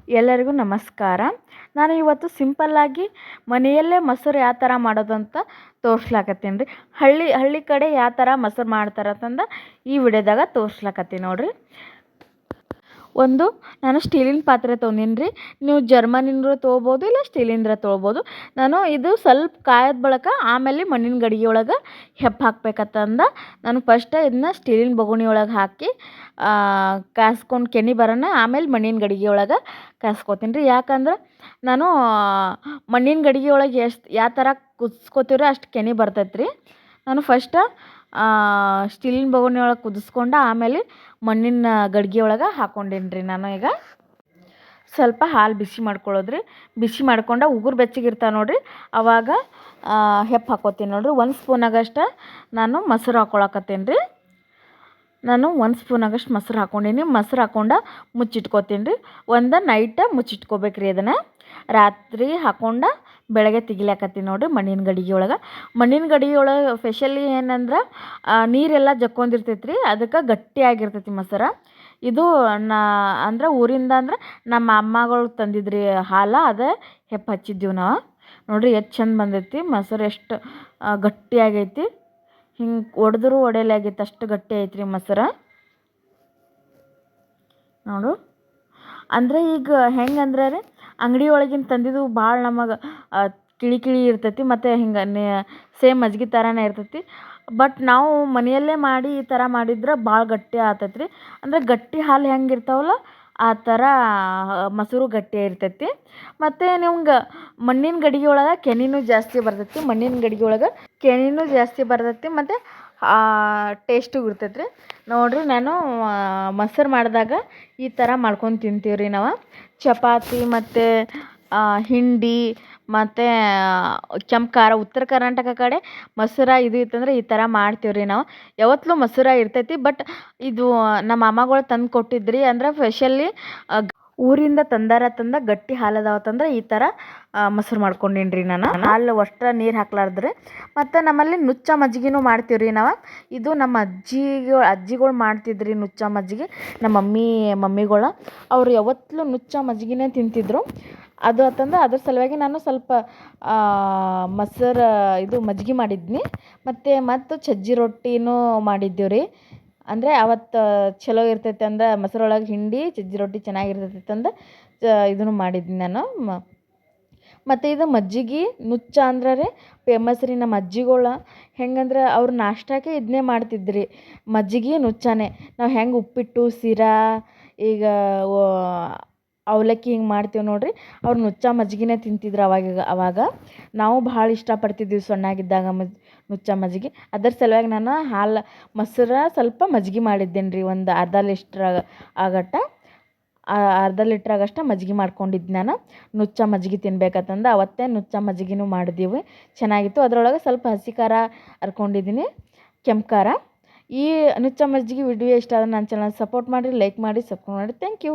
ಎಲ್ಲರಿಗೂ ನಮಸ್ಕಾರ. ನಾನು ಇವತ್ತು ಸಿಂಪಲ್ಲಾಗಿ ಮನೆಯಲ್ಲೇ ಮೊಸರು ಯಾವ ಥರ ಮಾಡೋದು ಅಂತ ತೋರ್ಸ್ಲಾಕತ್ತೀನಿ ರೀ. ಹಳ್ಳಿ ಕಡೆ ಯಾವ ಥರ ಮೊಸರು ಮಾಡ್ತಾರಂತಂದು ಈ ವಿಡಿಯೋದಾಗ ತೋರ್ಸ್ಲಾಕತ್ತೀನಿ ನೋಡಿರಿ. ನಾನು ಸ್ಟೀಲಿನ ಪಾತ್ರೆ ತೊಗೊಂಡಿನಿ ರೀ. ನೀವು ಜರ್ಮನಿಂದ ತೊಗೋಬೋದು, ಇಲ್ಲ ಸ್ಟೀಲಿಂದ ತೊಗೋಬೋದು. ನಾನು ಇದು ಸ್ವಲ್ಪ ಕಾಯೋದು ಬಳಕ ಆಮೇಲೆ ಮಣ್ಣಿನ ಗಡಿಗೆ ಒಳಗೆ ಹೆಪ್ಪು ಹಾಕ್ಬೇಕಂತಂದು ನಾನು ಫಸ್ಟ್ ಇದನ್ನ ಸ್ಟೀಲಿನ ಬೊಗಣಿ ಒಳಗೆ ಹಾಕಿ ಕಾಸ್ಕೊಂಡು ಕೆನೆ ಬರೋಣ ಆಮೇಲೆ ಮಣ್ಣಿನ ಗಡಿಗೆ ಒಳಗೆ ಕಾಸ್ಕೊತೀನಿ ರೀ. ಯಾಕಂದ್ರೆ ನಾನು ಮಣ್ಣಿನ ಗಡಿಗೆ ಒಳಗೆ ಯಾವ ಥರ ಕುದಿಸ್ಕೊತೀವ್ರಿ ಅಷ್ಟು ಕೆನೆ ಬರ್ತೈತೆ ರೀ. ನಾನು ಫಸ್ಟ್ ಸ್ಟೀಲಿನ ಬೊಗಣಿ ಒಳಗೆ ಕುದಿಸ್ಕೊಂಡು ಆಮೇಲೆ ಮಣ್ಣಿನ ಗಡಿಗೆ ಒಳಗೆ ಹಾಕ್ಕೊಂಡೀನಿ ರೀ. ನಾನು ಈಗ ಸ್ವಲ್ಪ ಹಾಲು ಬಿಸಿ ಮಾಡ್ಕೊಳ್ಳೋದ್ರಿ. ಬಿಸಿ ಮಾಡ್ಕೊಂಡು ಉಗುರು ಬೆಚ್ಚಗಿರ್ತಾವೆ ನೋಡಿರಿ, ಆವಾಗ ಹೆಪ್ಪು ಹಾಕ್ಕೋತೀನಿ ನೋಡಿರಿ. 1 ಸ್ಪೂನಾಗಷ್ಟು ನಾನು ಮೊಸರು ಹಾಕ್ಕೊಳಕತ್ತೀನಿ ರೀ. ನಾನು 1 ಸ್ಪೂನಾಗಷ್ಟು ಮೊಸರು ಹಾಕ್ಕೊಂಡೀನಿ. ಮೊಸರು ಹಾಕ್ಕೊಂಡು ಮುಚ್ಚಿಟ್ಕೋತೀನಿ ರೀ. ನೈಟ್ ಮುಚ್ಚಿಟ್ಕೋಬೇಕು ರೀ. ಅದನ್ನು ರಾತ್ರಿ ಹಾಕ್ಕೊಂಡು ಬೆಳಗ್ಗೆ ತೆಗಿಲಾಕತ್ತೀನಿ ನೋಡಿರಿ ಮಣ್ಣಿನ ಗಡಿಗೆ ಒಳಗೆ. ಮಣ್ಣಿನ ಗಡಿಗೆ ಒಳಗೆ ಸ್ಪೆಷಲಿ ಏನಂದ್ರೆ ನೀರೆಲ್ಲ ಜಕ್ಕೊಂಡಿರ್ತೈತೆ ರೀ, ಅದಕ್ಕೆ ಗಟ್ಟಿಯಾಗಿರ್ತೈತಿ ಮೊಸರು. ಇದು ಅಂದ್ರೆ ಊರಿಂದ ಅಂದ್ರೆ ನಮ್ಮ ಅಮ್ಮಗಳು ತಂದಿದ್ರಿ ಹಾಲು, ಅದೇ ಹೆಪ್ಪು ಹಚ್ಚಿದ್ದೀವಿ ನಾವು ನೋಡಿರಿ. ಎಷ್ಟು ಚಂದ ಬಂದೈತಿ ಮೊಸರು, ಎಷ್ಟು ಗಟ್ಟಿಯಾಗೈತಿ. ಹಿಂಗೆ ಒಡೆದ್ರೂ ಒಡೆಯಲಾಗೈತಿ, ಅಷ್ಟು ಗಟ್ಟಿ ಐತ್ರಿ ಮೊಸರು ನೋಡು. ಅಂದರೆ ಈಗ ಹೆಂಗಂದ್ರೆ ರೀ, ಅಂಗಡಿ ಒಳಗಿನ ತಂದಿದ್ದು ಭಾಳ ನಮಗೆ ಕಿಳಿ ಇರ್ತೈತಿ, ಮತ್ತು ಹಿಂಗೆ ಸೇಮ್ ಮಜ್ಜಿಗೆ ಥರನೇ ಇರ್ತೈತಿ. ಬಟ್ ನಾವು ಮನೆಯಲ್ಲೇ ಮಾಡಿ ಈ ಥರ ಮಾಡಿದ್ರೆ ಭಾಳ ಗಟ್ಟಿ ಆಗ್ತೈತೆ ರೀ. ಅಂದರೆ ಗಟ್ಟಿ ಹಾಲು ಹೆಂಗೆ ಇರ್ತಾವಲ್ಲ ಆ ಥರ ಮೊಸರು ಗಟ್ಟಿ ಇರ್ತೈತಿ. ಮತ್ತು ನಿಮ್ಗೆ ಮಣ್ಣಿನ ಗಡಿಗೆ ಒಳಗೆ ಕೆನೆನೂ ಜಾಸ್ತಿ ಬರ್ತೈತಿ. ಮಣ್ಣಿನ ಗಡಿಗೆ ಒಳಗೆ ಕೆನೆನೂ ಜಾಸ್ತಿ ಬರ್ತೈತಿ, ಮತ್ತು ಟೇಸ್ಟು ಇರ್ತೈತೆ ರೀ. ನೋಡಿರಿ, ನಾನು ಮೊಸರು ಮಾಡಿದಾಗ ಈ ಥರ ಮಾಡ್ಕೊಂಡು ತಿಂತೀವಿ ರೀ ನಾವು. ಚಪಾತಿ ಮತ್ತು ಹಿಂಡಿ ಮತ್ತು ಕೆಂಪು ಖಾರ, ಉತ್ತರ ಕರ್ನಾಟಕ ಕಡೆ ಮೊಸರು ಇದು ಇತ್ತಂದ್ರೆ ಈ ಥರ ಮಾಡ್ತೀವಿ ರೀ ನಾವು. ಯಾವತ್ತೂ ಮೊಸರು ಇರ್ತೈತಿ. ಬಟ್ ಇದು ನಮ್ಮ ಅಮ್ಮಗಳು ತಂದು ಕೊಟ್ಟಿದ್ರಿ, ಅಂದ್ರೆ ಸ್ಪೆಷಲಿ ಊರಿಂದ ತಂದ ಗಟ್ಟಿ ಹಾಲದಾವತ್ತಂದ್ರೆ ಈ ಥರ ಮೊಸರು ಮಾಡ್ಕೊಂಡೀನಿ ರೀ ನಾನು. ಹಾಲು ಅಷ್ಟು ನೀರು ಹಾಕ್ಲಾರ್ದ್ರಿ. ಮತ್ತು ನಮ್ಮಲ್ಲಿ ನುಚ್ಚ ಮಜ್ಜಿಗೆನೂ ಮಾಡ್ತೀವಿ ರೀ ನಾವು. ಇದು ನಮ್ಮ ಅಜ್ಜಿಗಳು ಮಾಡ್ತಿದ್ರಿ ನುಚ್ಚ ಮಜ್ಜಿಗೆ. ನಮ್ಮ ಮಮ್ಮಿಗಳು ಅವ್ರು ಯಾವತ್ತೂ ನುಚ್ಚ ಮಜ್ಜಿಗೆನೇ ತಿಂತಿದ್ರು. ಅದು ಅಂತಂದ್ರೆ ಅದ್ರ ಸಲುವಾಗಿ ನಾನು ಸ್ವಲ್ಪ ಮೊಸರು ಇದು ಮಜ್ಜಿಗೆ ಮಾಡಿದ್ನಿ. ಮತ್ತು ಸಜ್ಜಿ ರೊಟ್ಟಿನೂ ಮಾಡಿದ್ದೀವಿ ರೀ. ಅಂದರೆ ಅವತ್ತು ಚಲೋ ಇರ್ತೈತೆ ಅಂದ್ರೆ ಮೊಸರೊಳಗೆ ಹಿಂಡಿ ಸಜ್ಜಿ ರೊಟ್ಟಿ ಚೆನ್ನಾಗಿರ್ತೈತೆ ಅಂದು ಇದನ್ನು ಮಾಡಿದ್ನಿ ನಾನು. ಮತ್ತು ಇದು ಮಜ್ಜಿಗೆ ನುಚ್ಚ ಅಂದ್ರೆ ರೀ ಫೇಮಸ್ ರೀ. ನಮ್ಮ ಅಜ್ಜಿಗಳು ಹೆಂಗಂದ್ರೆ ಅವ್ರು ನಾಷ್ಟಕ್ಕೆ ಇದನ್ನೇ ಮಾಡ್ತಿದ್ರಿ, ಮಜ್ಜಿಗೆ ನುಚ್ಚನೇ. ನಾವು ಹೆಂಗೆ ಉಪ್ಪಿಟ್ಟು ಶಿರಾ ಈಗ ಅವಲಕ್ಕಿ ಹಿಂಗೆ ಮಾಡ್ತೀವಿ ನೋಡಿರಿ, ಅವ್ರು ನುಚ್ಚ ಮಜ್ಜಿಗೆನೇ ತಿಂತಿದ್ರು ಅವಾಗ. ನಾವು ಭಾಳ ಇಷ್ಟಪಡ್ತಿದ್ವಿ ಸಣ್ಣಾಗಿದ್ದಾಗ ನುಚ್ಚ ಮಜ್ಜಿಗೆ. ಅದರ ಸಲುವಾಗಿ ನಾನು ಮೊಸರು ಸ್ವಲ್ಪ ಮಜ್ಜಿಗೆ ಮಾಡಿದ್ದೇನೆ ರೀ. ಒಂದು ಅರ್ಧ ಲೀಟ್ರಾಗಷ್ಟು ಮಜ್ಜಿಗೆ ಮಾಡ್ಕೊಂಡಿದ್ದು ನಾನು. ನುಚ್ಚ ಮಜ್ಜಿಗೆ ತಿನ್ಬೇಕಂತಂದು ಅವತ್ತೇ ನುಚ್ಚ ಮಜ್ಜಿಗೆನೂ ಮಾಡಿದ್ದೀವಿ, ಚೆನ್ನಾಗಿತ್ತು. ಅದರೊಳಗೆ ಸ್ವಲ್ಪ ಹಸಿ ಖಾರ ಹರ್ಕೊಂಡಿದ್ದೀನಿ, ಕೆಂಪು ಖಾರ. ಈ ನುಚ್ಚ ಮಜ್ಜಿಗೆ ವಿಡಿಯೋ ಇಷ್ಟ ಆದರೆ ನನ್ನ ಚಾನಲ್ ಸಪೋರ್ಟ್ ಮಾಡಿರಿ, ಲೈಕ್ ಮಾಡಿ, ಸಬ್ಸ್ಕ್ರೈಬ್ ಮಾಡಿ. Thank you.